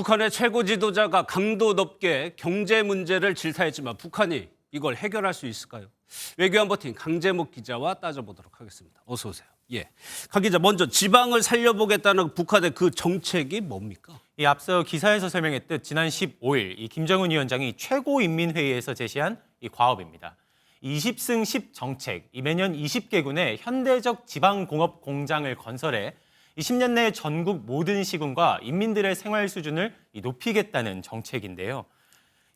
북한의 최고 지도자가 강도 높게 경제 문제를 질타했지만 북한이 이걸 해결할 수 있을까요? 외교안보팀 강제목 기자와 따져보도록 하겠습니다. 어서 오세요. 예, 강 기자, 먼저 지방을 살려보겠다는 북한의 그 정책이 뭡니까? 이 앞서 기사에서 설명했듯 지난 15일 이 김정은 위원장이 최고인민회의에서 제시한 이 과업입니다. 20승 10 정책, 이 매년 20개군의 현대적 지방공업 공장을 건설해 이 10년 내 전국 모든 시군과 인민들의 생활 수준을 높이겠다는 정책인데요.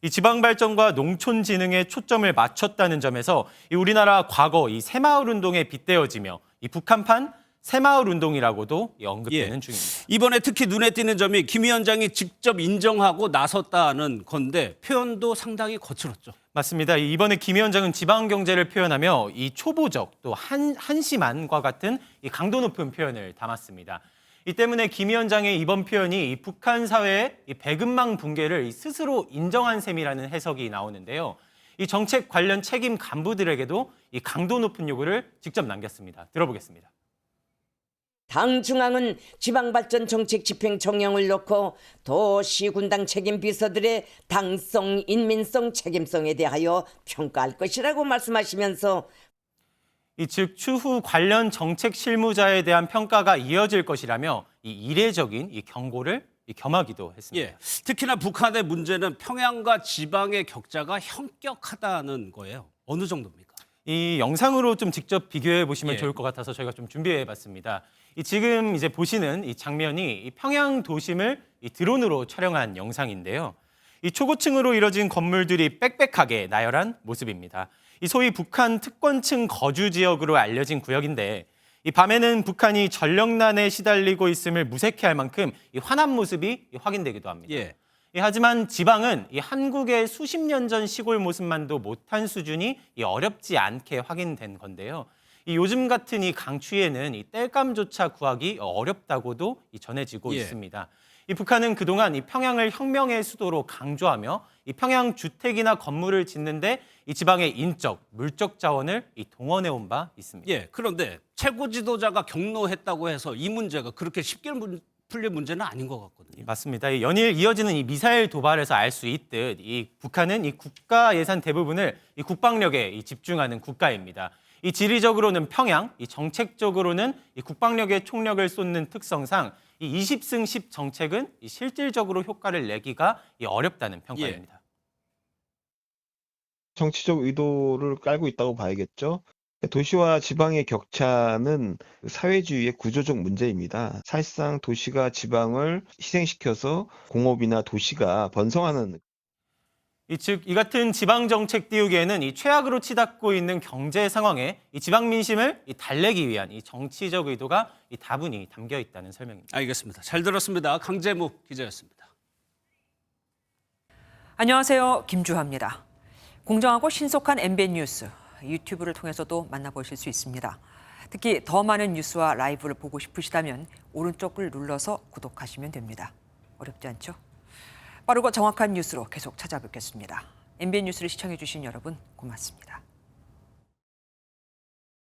이 지방 발전과 농촌 진흥에 초점을 맞췄다는 점에서 이 우리나라 과거 이 새마을 운동에 빗대어지며 이 북한판 새마을 운동이라고도 언급되는 중입니다. 이번에 특히 눈에 띄는 점이 김 위원장이 직접 인정하고 나섰다는 건데 표현도 상당히 거칠었죠. 맞습니다. 이번에 김 위원장은 지방 경제를 표현하며 이 초보적 또 한심한과 같은 이 강도 높은 표현을 담았습니다. 이 때문에 김 위원장의 이번 표현이 이 북한 사회의 이 배근망 붕괴를 스스로 인정한 셈이라는 해석이 나오는데요. 이 정책 관련 책임 간부들에게도 이 강도 높은 요구를 직접 남겼습니다. 들어보겠습니다. 당 중앙은 지방발전 정책 집행 정령을 놓고 도시 군당 책임 비서들의 당성, 인민성, 책임성에 대하여 평가할 것이라고 말씀하시면서 즉 추후 관련 정책 실무자에 대한 평가가 이어질 것이라며 이 이례적인 이 경고를 겸하기도 했습니다. 예, 특히나 북한의 문제는 평양과 지방의 격차가 현격하다는 거예요. 어느 정도입니까? 이 영상으로 좀 직접 비교해 보시면 예. 좋을 것 같아서 저희가 좀 준비해 봤습니다. 지금 이제 보시는 이 장면이 이 평양 도심을 이 드론으로 촬영한 영상인데요. 이 초고층으로 이뤄진 건물들이 빽빽하게 나열한 모습입니다. 이 소위 북한 특권층 거주 지역으로 알려진 구역인데 이 밤에는 북한이 전력난에 시달리고 있음을 무색해할 만큼 이 환한 모습이 확인되기도 합니다. 예. 하지만 지방은 이 한국의 수십 년 전 시골 모습만도 못한 수준이 어렵지 않게 확인된 건데요. 요즘 같은 이 강추위에는 이 땔감조차 구하기 어렵다고도 전해지고 예. 있습니다. 북한은 그동안 이 평양을 혁명의 수도로 강조하며 이 평양 주택이나 건물을 짓는데 이 지방의 인적, 물적 자원을 동원해온 바 있습니다. 예, 그런데 최고 지도자가 경로했다고 해서 이 문제가 그렇게 쉽게 풀릴 문제는 아닌 것 같거든요. 맞습니다. 연일 이어지는 이 미사일 도발에서 알 수 있듯 이 북한은 이 국가 예산 대부분을 이 국방력에 집중하는 국가입니다. 이 지리적으로는 평양, 이 정책적으로는 이 국방력에 총력을 쏟는 특성상 이 20승 10 정책은 이 실질적으로 효과를 내기가 어렵다는 평가입니다. 정치적 의도를 깔고 있다고 봐야겠죠. 도시와 지방의 격차는 사회주의의 구조적 문제입니다. 사실상 도시가 지방을 희생시켜서 공업이나 도시가 번성하는 즉, 이 같은 지방 정책 띄우기에는 이 최악으로 치닫고 있는 경제 상황에 이 지방 민심을 달래기 위한 이 정치적 의도가 다분히 담겨 있다는 설명입니다. 알겠습니다. 잘 들었습니다. 강제묵 기자였습니다. 안녕하세요. 김주하입니다. 공정하고 신속한 MBN 뉴스 유튜브를 통해서도 만나보실 수 있습니다. 특히 더 많은 뉴스와 라이브를 보고 싶으시다면 오른쪽을 눌러서 구독하시면 됩니다. 어렵지 않죠? 빠르고 정확한 뉴스로 계속 찾아뵙겠습니다. MBN 뉴스를 시청해 주신 여러분 고맙습니다.